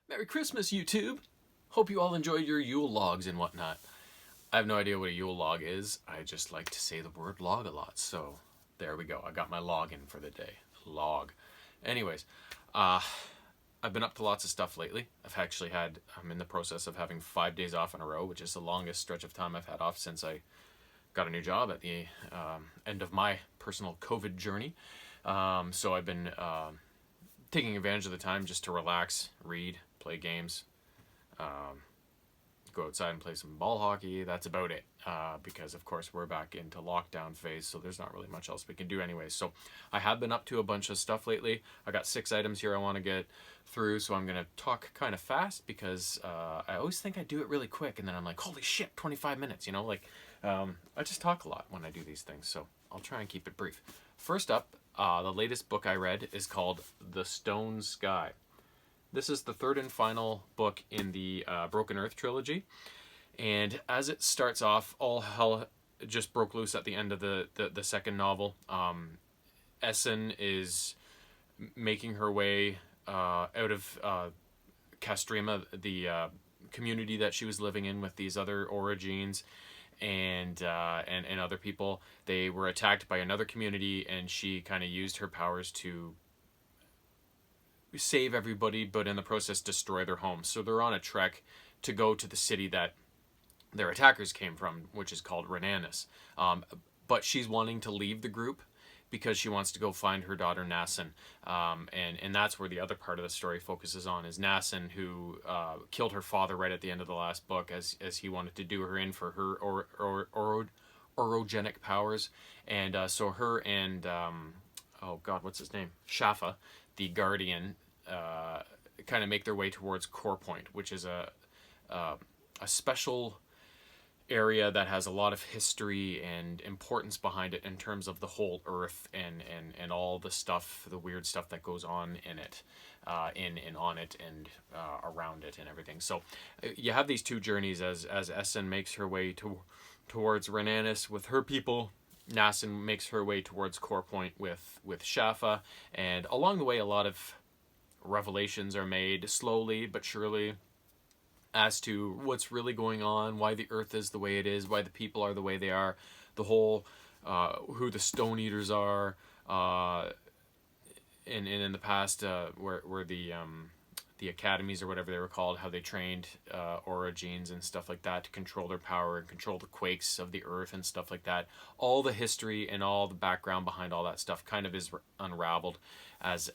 Merry Christmas, YouTube! Hope you all enjoyed your Yule logs and whatnot. I have no idea what a Yule log is. I just like to say the word log a lot, so there we go. I got my log in for the day. Log. Anyways, I've been up to lots of stuff lately. I'm in the process of having 5 days off in a row, which is the longest stretch of time I've had off since I got a new job at the end of my personal COVID journey. So I've been taking advantage of the time just to relax, read, play games, go outside and play some ball hockey. That's about it, because of course we're back into lockdown phase, so there's not really much else we can do anyways. So I have been up to a bunch of stuff lately. I got 6 items here I want to get through, so I'm going to talk kind of fast because I always think I do it really quick, and then I'm like, holy shit, 25 minutes, I just talk a lot when I do these things, so I'll try and keep it brief. First up, the latest book I read is called The Stone Sky. This is the third and final book in the Broken Earth trilogy. And as it starts off, all hell just broke loose at the end of the second novel. Essen is making her way out of Castrima, the community that she was living in with these other Origines and other people. They were attacked by another community, and she kind of used her powers to save everybody, but in the process destroy their homes. So they're on a trek to go to the city that their attackers came from, which is called Renanis. But she's wanting to leave the group because she wants to go find her daughter Nassin. And that's where the other part of the story focuses on, is Nassin, who killed her father right at the end of the last book as he wanted to do her in for her orogenic powers. And so her and, oh god, what's his name? Shafa, the Guardian, kind of make their way towards Core Point, which is a special area that has a lot of history and importance behind it in terms of the whole Earth and all the stuff, the weird stuff that goes on in it, and on it and around it and everything. So you have these two journeys as Essen makes her way towards Renanis with her people. Nassin makes her way towards Core Point with Shafa, and along the way a lot of revelations are made slowly but surely as to what's really going on, why the Earth is the way it is, why the people are the way they are, the whole who the Stone Eaters are, and in the past where the academies or whatever they were called, how they trained Origines and stuff like that to control their power and control the quakes of the Earth and stuff like that. All the history and all the background behind all that stuff kind of is unraveled as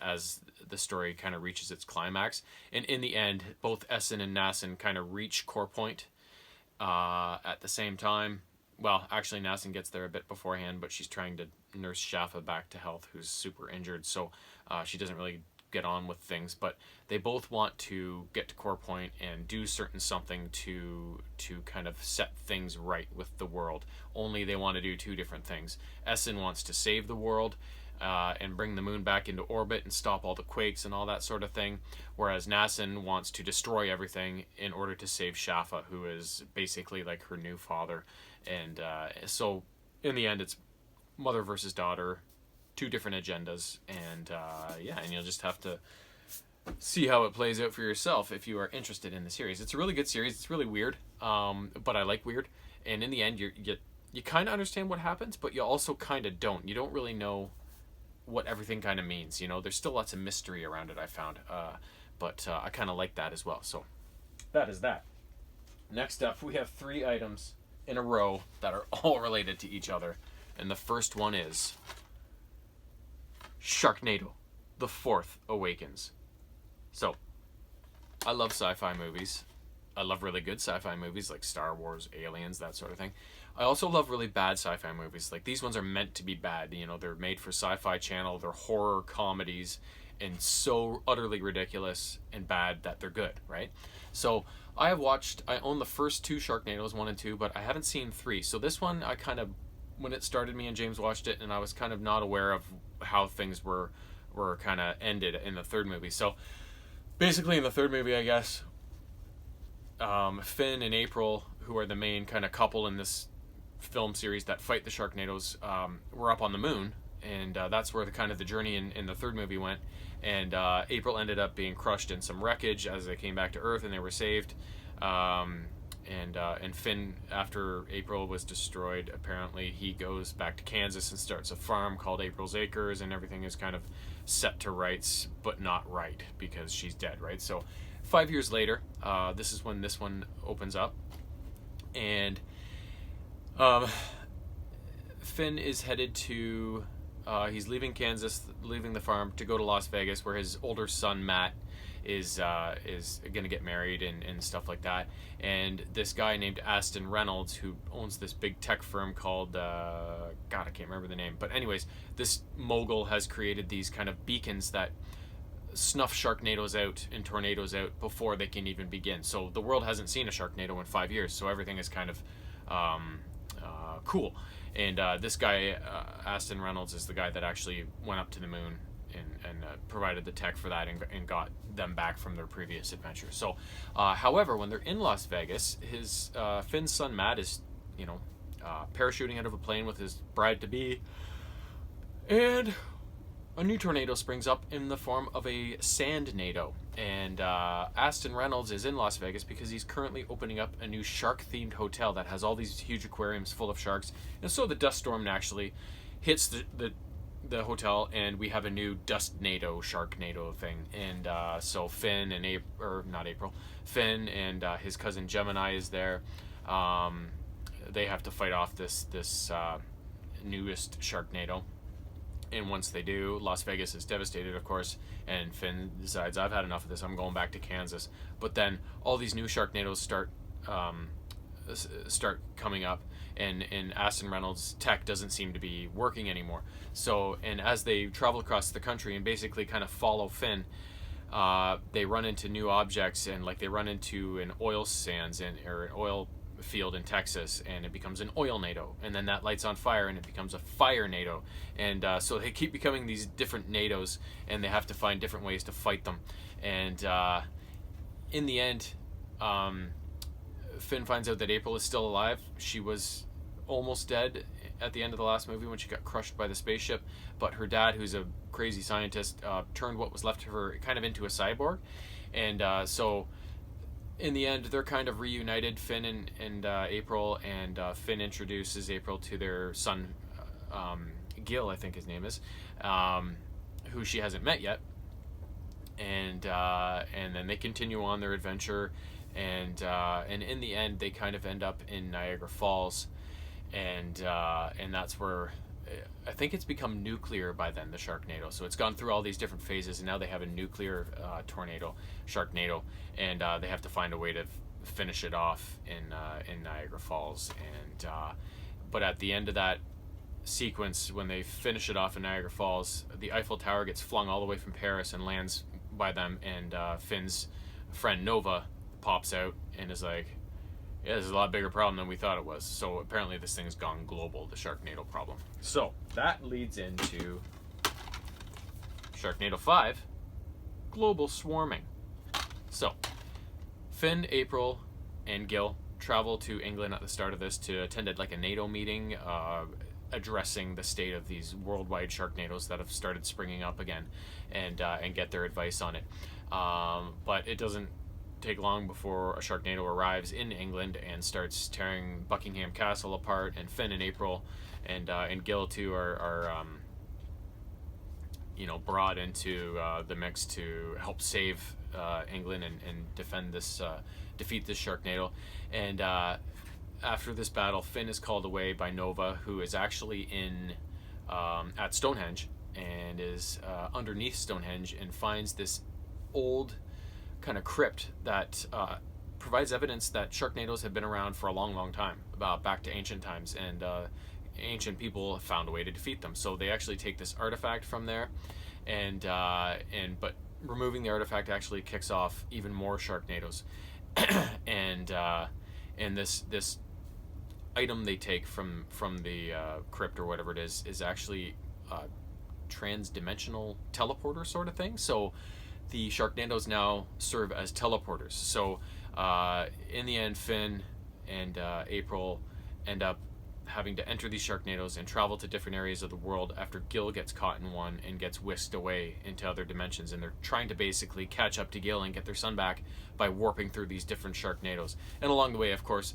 the story kind of reaches its climax. And in the end, both Essen and Nassin kind of reach Core Point at the same time. Well, actually, Nassin gets there a bit beforehand, but she's trying to nurse Shafa back to health, who's super injured, so she doesn't really get on with things. But they both want to get to Core Point and do something to kind of set things right with the world. Only they want to do two different things. Essen wants to save the world and bring the moon back into orbit and stop all the quakes and all that sort of thing, whereas Nassin wants to destroy everything in order to save Shafa, who is basically like her new father. And so in the end, it's mother versus daughter, two different agendas, and and you'll just have to see how it plays out for yourself if you are interested in the series. It's a really good series. It's really weird, but I like weird. And in the end, you kind of understand what happens, but you also kind of don't. You don't really know what everything kind of means. There's still lots of mystery around it, I found, but I kind of like that as well. So that is that. Next up, we have 3 items in a row that are all related to each other, and the first one is Sharknado, the 4th Awakens. So, I love sci-fi movies. I love really good sci-fi movies like Star Wars, Aliens, that sort of thing. I also love really bad sci-fi movies. Like, these ones are meant to be bad. They're made for Sci-Fi Channel. They're horror comedies and so utterly ridiculous and bad that they're good, right? So, I own the first 2 Sharknadoes, 1 and 2, but I haven't seen 3. So this one, when it started, me and James watched it, and I was kind of not aware of how things were kind of ended in the 3rd movie. So basically in the 3rd movie, I guess, Finn and April, who are the main kind of couple in this film series that fight the Sharknadoes, were up on the moon, and that's where the kind of the journey in the third movie went. And April ended up being crushed in some wreckage as they came back to Earth, and they were saved. And Finn, after April was destroyed, apparently he goes back to Kansas and starts a farm called April's Acres, and everything is kind of set to rights, but not right because she's dead, right? So 5 years later, this is when this one opens up, and Finn is headed to, he's leaving Kansas, leaving the farm to go to Las Vegas, where his older son Matt is going to get married and stuff like that. And this guy named Aston Reynolds, who owns this big tech firm called God, I can't remember the name, but anyways, this mogul has created these kind of beacons that snuff Sharknadoes out and tornadoes out before they can even begin. So the world hasn't seen a Sharknado in 5 years, so everything is kind of cool. And this guy, Aston Reynolds, is the guy that actually went up to the moon and provided the tech for that and got them back from their previous adventure. So, however, when they're in Las Vegas, his Finn's son Matt is, parachuting out of a plane with his bride-to-be, and a new tornado springs up in the form of a sandnado. And Aston Reynolds is in Las Vegas because he's currently opening up a new shark-themed hotel that has all these huge aquariums full of sharks. And so the dust storm naturally hits the hotel, and we have a new dustnado, sharknado thing. And so Finn and Finn and his cousin Gemini is there. They have to fight off this newest sharknado. And once they do, Las Vegas is devastated, of course, and Finn decides, I've had enough of this, I'm going back to Kansas. But then all these new Sharknadoes start coming up, and Aston Reynolds' tech doesn't seem to be working anymore. So, and as they travel across the country and basically kind of follow Finn, they run into new objects, and like they run into an oil sands or an oil field in Texas, and it becomes an oil-nado, and then that lights on fire and it becomes a fire-nado. And so they keep becoming these different nados, and they have to find different ways to fight them. And in the end, Finn finds out that April is still alive. She was almost dead at the end of the last movie when she got crushed by the spaceship, but her dad, who's a crazy scientist, turned what was left of her kind of into a cyborg. And so in the end, they're kind of reunited, Finn and April, and Finn introduces April to their son, Gil, I think his name is, who she hasn't met yet. And then they continue on their adventure, and in the end, they kind of end up in Niagara Falls, and that's where I think it's become nuclear by then, the Sharknado. So it's gone through all these different phases, and now they have a nuclear Sharknado, and they have to find a way to finish it off in Niagara Falls. And but at the end of that sequence, when they finish it off in Niagara Falls, the Eiffel Tower gets flung all the way from Paris and lands by them, and Finn's friend Nova pops out and is like, yeah, this is a lot bigger problem than we thought it was. So apparently this thing's gone global, the Sharknado problem. So that leads into Sharknado 5, global swarming. So Finn, April, and Gil travel to England at the start of this to attend a NATO meeting addressing the state of these worldwide Sharknadoes that have started springing up again, and get their advice on it. But it doesn't take long before a Sharknado arrives in England and starts tearing Buckingham Castle apart, and Finn and April and Gil too are brought into the mix to help save England and defeat this Sharknado. And after this battle, Finn is called away by Nova, who is actually at Stonehenge, and is underneath Stonehenge, and finds this old kind of crypt that provides evidence that Sharknadoes have been around for a long, long time, back to ancient times, and ancient people found a way to defeat them. So they actually take this artifact from there, but removing the artifact actually kicks off even more Sharknadoes. and this item they take from the crypt or whatever it is actually a trans-dimensional teleporter sort of thing. So the Sharknadoes now serve as teleporters. So in the end, Finn and April end up having to enter these Sharknadoes and travel to different areas of the world after Gil gets caught in one and gets whisked away into other dimensions. And they're trying to basically catch up to Gil and get their son back by warping through these different Sharknadoes. And along the way, of course,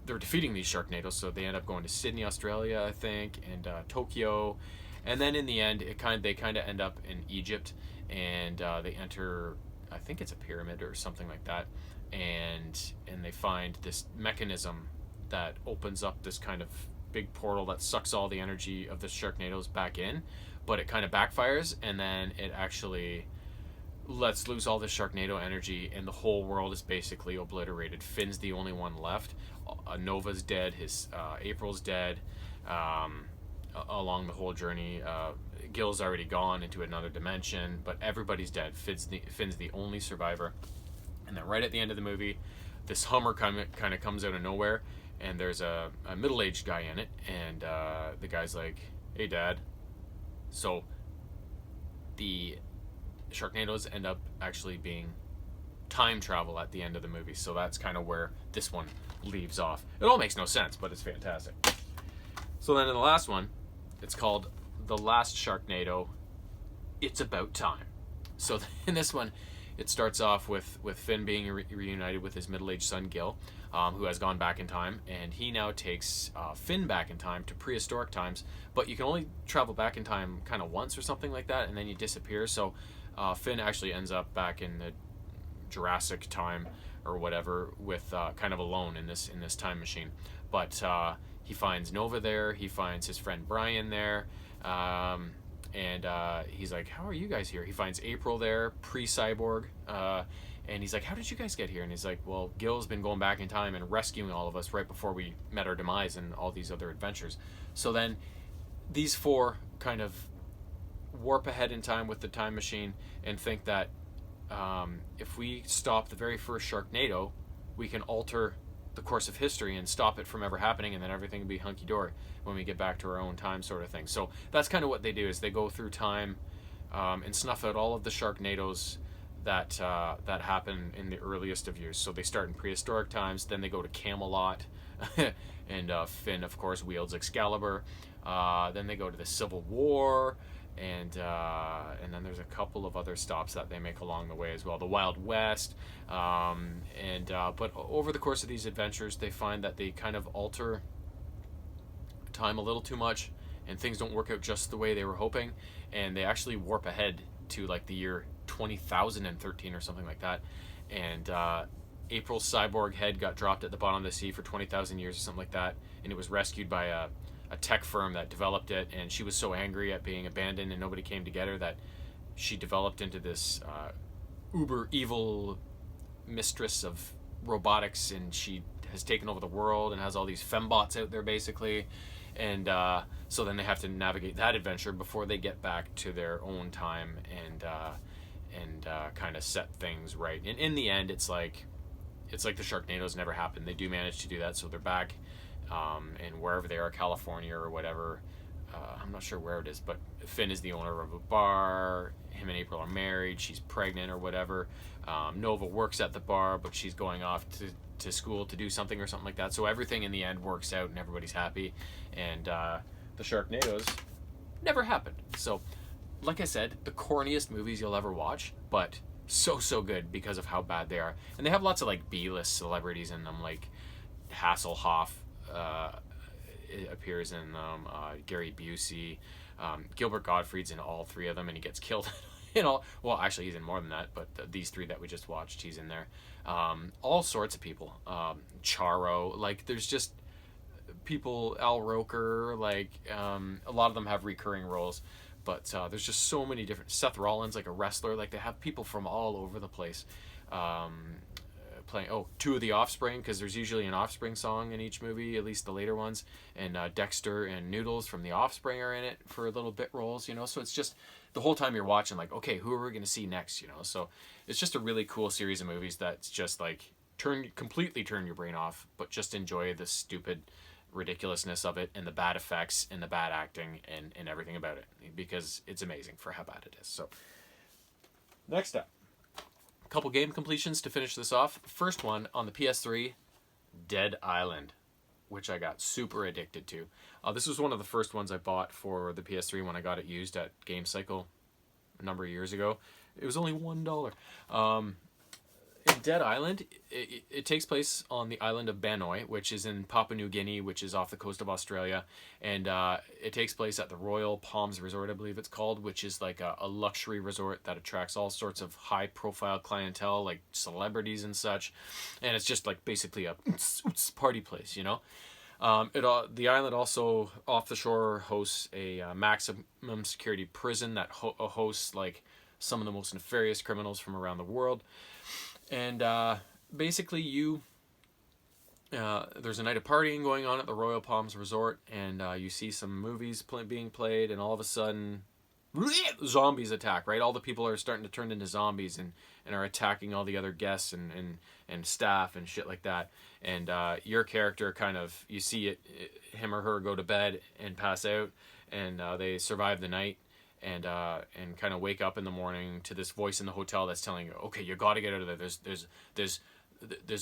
they're defeating these Sharknadoes, so they end up going to Sydney, Australia, I think, and Tokyo. And then in the end, they kind of end up in Egypt, and they enter, I think it's a pyramid or something like that, and they find this mechanism that opens up this kind of big portal that sucks all the energy of the Sharknadoes back in, but it kind of backfires, and then it actually lets loose all the Sharknado energy, and the whole world is basically obliterated. Finn's the only one left. Nova's dead. His April's dead. Along the whole journey, Gil's already gone into another dimension, but everybody's dead. Finn's the only survivor. And then right at the end of the movie, this Hummer kind of comes out of nowhere, and there's a middle-aged guy in it, and the guy's like, "Hey, Dad." So the Sharknadoes end up actually being time travel at the end of the movie, so that's kind of where this one leaves off. It all makes no sense, but it's fantastic. So then in the last one, it's called The Last Sharknado, It's About Time. So in this one, it starts off with Finn being reunited with his middle-aged son Gil, who has gone back in time, and he now takes Finn back in time to prehistoric times, but you can only travel back in time kind of once or something like that, and then you disappear. So Finn actually ends up back in the Jurassic time or whatever, with kind of alone in this time machine. But he finds Nova there, he finds his friend Brian there, and he's like, "How are you guys here?" He finds April there, pre-cyborg, and he's like, "How did you guys get here?" And he's like, "Well, Gil's been going back in time and rescuing all of us right before we met our demise and all these other adventures." So then these four kind of warp ahead in time with the time machine and think that if we stop the very first Sharknado, we can alter the course of history and stop it from ever happening, and then everything will be hunky-dory when we get back to our own time, sort of thing. So that's kind of what they do, is they go through time and snuff out all of the Sharknadoes that happen in the earliest of years. So they start in prehistoric times, then they go to Camelot, and Finn, of course, wields Excalibur. Then they go to the Civil War, and then there's a couple of other stops that they make along the way as well. The Wild West, but over the course of these adventures, they find that they kind of alter time a little too much, and things don't work out just the way they were hoping, and they actually warp ahead to like the year 20,013 or something like that, and April's cyborg head got dropped at the bottom of the sea for 20,000 years or something like that, and it was rescued by a tech firm that developed it, and she was so angry at being abandoned and nobody came to get her that she developed into this uber evil mistress of robotics, and she has taken over the world and has all these fembots out there basically, and so then they have to navigate that adventure before they get back to their own time and kind of set things right. And in the end, it's like the Sharknadoes never happened. They do manage to do that, so they're back and wherever they are, California or whatever, I'm not sure where it is, but Finn is the owner of a bar, him and April are married, she's pregnant or whatever. Nova works at the bar, but she's going off to school to do something or something like that, so everything in the end works out and everybody's happy, and the Sharknadoes never happened. So like I said, the corniest movies you'll ever watch, but so good because of how bad they are. And they have lots of like B-list celebrities in them, like Hasselhoff appears in them, Gary Busey, Gilbert Gottfried's in all three of them, and he gets killed in all. Well, actually, he's in more than that, but these three that we just watched, he's in there. All sorts of people. Charo, like there's just people. Al Roker, like a lot of them have recurring roles, but there's just so many different. Seth Rollins, like a wrestler, like they have people from all over the place. Playing two of the Offspring, because there's usually an Offspring song in each movie, at least the later ones, and Dexter and Noodles from the Offspring are in it for little bit roles, so it's just the whole time you're watching like, okay, who are we going to see next, so it's just a really cool series of movies that's just like completely turn your brain off, but just enjoy the stupid ridiculousness of it and the bad effects and the bad acting and everything about it, because it's amazing for how bad it is. So next up, couple game completions to finish this off. First one on the PS3, Dead Island. which I got super addicted to. This was one of the first ones I bought for the PS3 when I got it used at Game Cycle a number of years ago. It was only $1. In Dead Island, it takes place on the island of Banoi, which is in Papua New Guinea, which is off the coast of Australia. And it takes place at the Royal Palms Resort, I believe it's called, which is like a luxury resort that attracts all sorts of high-profile clientele, like celebrities and such. And it's just like basically a party place, you know? The island also, off the shore, hosts a maximum security prison that hosts like some of the most nefarious criminals from around the world. And basically, there's a night of partying going on at the Royal Palms Resort, and you see some movies being played, and all of a sudden, zombies attack. Right, all the people are starting to turn into zombies and are attacking all the other guests and staff and shit like that. And your character kind of, you see him or her go to bed and pass out, and they survive the night. And kind of wake up in the morning to this voice in the hotel that's telling you, okay, you got to get out of there. There's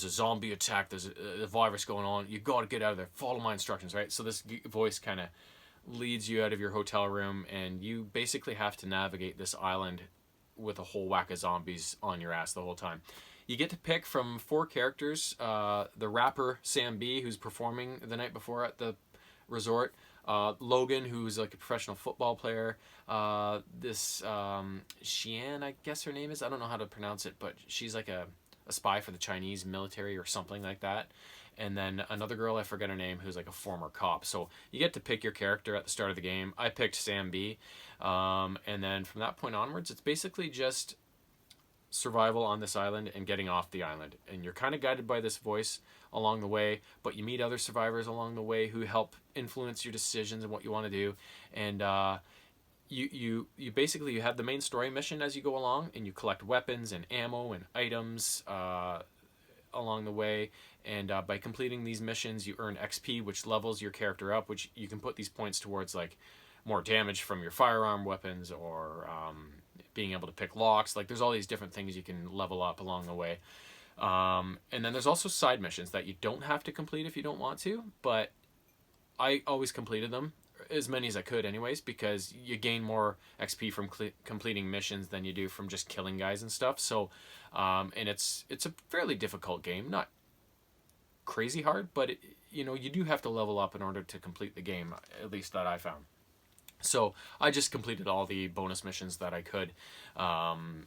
a zombie attack. There's a virus going on. You got to get out of there. Follow my instructions, right? So this voice kind of leads you out of your hotel room, and you basically have to navigate this island with a whole whack of zombies on your ass the whole time. You get to pick from 4 characters. The rapper Sam B, who's performing the night before at the resort. Logan, who's like a professional football player. This Xian, I guess her name is. I don't know how to pronounce it, but she's like a spy for the Chinese military or something like that. And then another girl, I forget her name, who's like a former cop. So you get to pick your character at the start of the game. I picked Sam B. And then from that point onwards, it's basically just survival on this island and getting off the island. And you're kind of guided by this voice along the way, but you meet other survivors along the way who help influence your decisions and what you want to do. And you basically, you have the main story mission as you go along, and you collect weapons and ammo and items along the way. And by completing these missions, you earn XP, which levels your character up, which you can put these points towards like more damage from your firearm weapons, or being able to pick locks. Like there's all these different things you can level up along the way. And then there's also side missions that you don't have to complete if you don't want to, but I always completed them, as many as I could anyways, because you gain more XP from completing missions than you do from just killing guys and stuff. So, and it's a fairly difficult game, not crazy hard, but you do have to level up in order to complete the game, at least that I found. So I just completed all the bonus missions that I could, and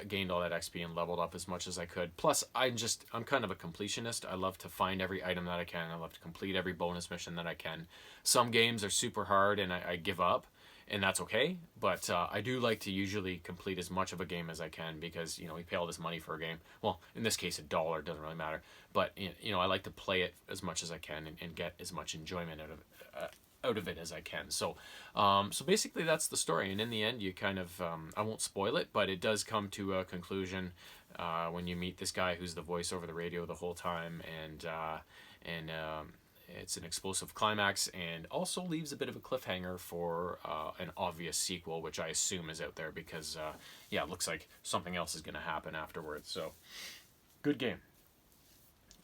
gained all that XP and leveled up as much as I could. Plus, I'm kind of a completionist. I love to find every item that I can. I love to complete every bonus mission that I can. Some games are super hard and I give up, and that's okay. But I do like to usually complete as much of a game as I can, because we pay all this money for a game. Well, in this case, $1 doesn't really matter. But I like to play it as much as I can and get as much enjoyment out of it as I can. So basically that's the story, and in the end you kind of I won't spoil it, but it does come to a conclusion when you meet this guy who's the voice over the radio the whole time, and it's an explosive climax, and also leaves a bit of a cliffhanger for an obvious sequel, which I assume is out there, because it looks like something else is going to happen afterwards. So good game.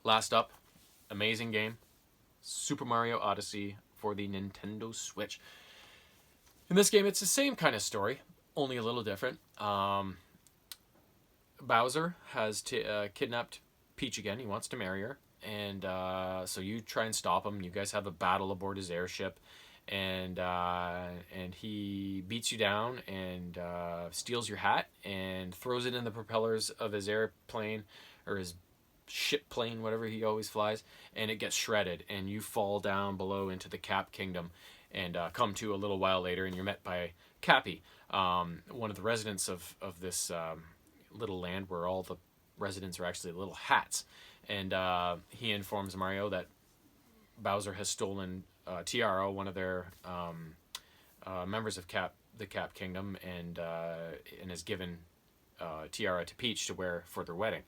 Last up, amazing game, Super Mario Odyssey for the Nintendo Switch. In this game, it's the same kind of story, only a little different. Bowser has kidnapped Peach again. He wants to marry her, and so you try and stop him. You guys have a battle aboard his airship, and he beats you down and steals your hat and throws it in the propellers of his airplane, or his ship plane, whatever he always flies, and it gets shredded, and you fall down below into the Cap Kingdom, and come to a little while later, and you're met by Cappy, one of the residents of this little land where all the residents are actually little hats, and he informs Mario that Bowser has stolen Tiara, one of their members of the Cap Kingdom, and has given Tiara to Peach to wear for their wedding.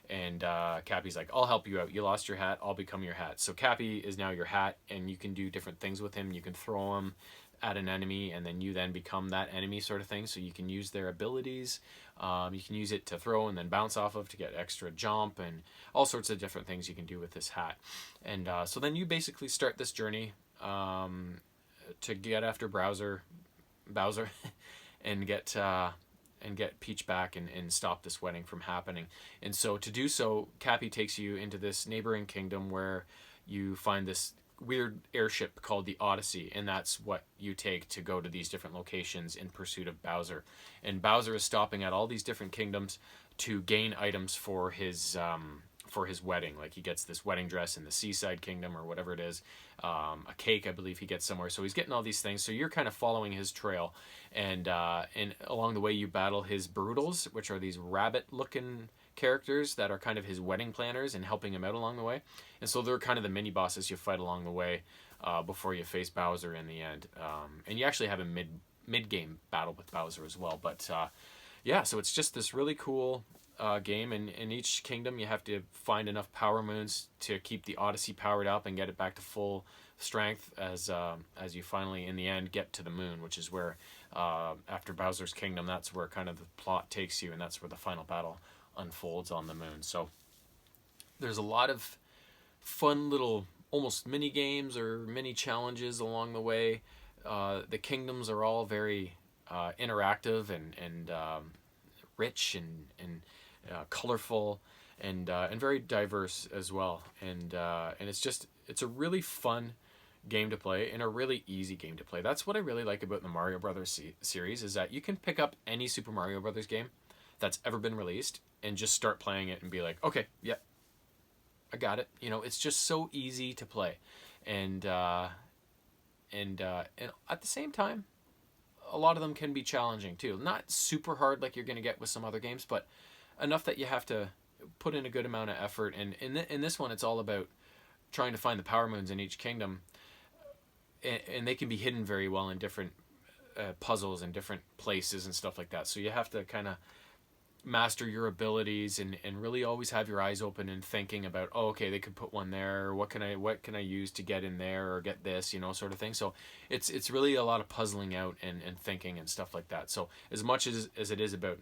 And Cappy's like, I'll help you out. You lost your hat, I'll become your hat. So Cappy is now your hat, and you can do different things with him. You can throw him at an enemy, and then you then become that enemy sort of thing. So you can use their abilities. You can use it to throw and then bounce off of to get extra jump and all sorts of different things you can do with this hat. And so then you basically start this journey to get after Bowser, and get Peach back and stop this wedding from happening. And so to do so, Cappy takes you into this neighboring kingdom where you find this weird airship called the Odyssey, and that's what you take to go to these different locations in pursuit of Bowser. And Bowser is stopping at all these different kingdoms to gain items for his wedding. Like he gets this wedding dress in the Seaside Kingdom or whatever it is, a cake I believe he gets somewhere. So he's getting all these things. So you're kind of following his trail, and along the way you battle his Broodals, which are these rabbit-looking characters that are kind of his wedding planners and helping him out along the way. And so they're kind of the mini bosses you fight along the way before you face Bowser in the end. And you actually have a mid game battle with Bowser as well. But yeah, so it's just this really cool game. And in each kingdom, you have to find enough power moons to keep the Odyssey powered up and get it back to full strength as you finally, in the end, get to the moon, which is where, after Bowser's Kingdom, that's where kind of the plot takes you, and that's where the final battle unfolds on the moon. So there's a lot of fun little almost mini games or mini challenges along the way. The kingdoms are all very interactive and rich and colorful and very diverse as well. And it's a really fun game to play and a really easy game to play. That's what I really like about the Mario Brothers series, is that you can pick up any Super Mario Brothers game that's ever been released and just start playing it and be like, okay, yep, I got it. You know, it's just so easy to play, and at the same time, a lot of them can be challenging too. Not super hard like you're going to get with some other games, but enough that you have to put in a good amount of effort. And in this one, it's all about trying to find the power moons in each kingdom, and they can be hidden very well in different puzzles and different places and stuff like that. So you have to kind of master your abilities and really always have your eyes open and thinking about, oh, okay, they could put one there. What can I use to get in there or get this, sort of thing. So it's really a lot of puzzling out and thinking and stuff like that. So as much as it is about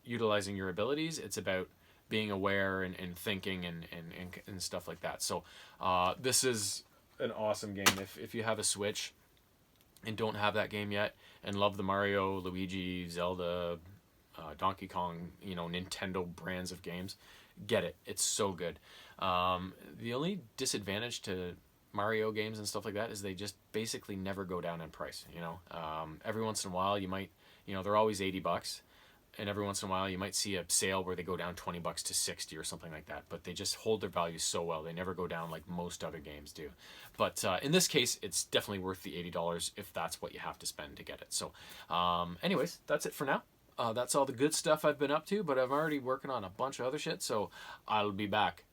utilizing your abilities, it's about being aware and thinking and stuff like that. So this is an awesome game. If you have a Switch and don't have that game yet and love the Mario, Luigi, Zelda, Donkey Kong, Nintendo brands of games, get it. It's so good. The only disadvantage to Mario games and stuff like that is they just basically never go down in price. Every once in a while you might, they're always $80, and every once in a while you might see a sale where they go down $20 to 60 or something like that. But they just hold their value so well; they never go down like most other games do. But in this case, it's definitely worth the $80 if that's what you have to spend to get it. So, anyways, that's it for now. That's all the good stuff I've been up to, but I'm already working on a bunch of other shit, so I'll be back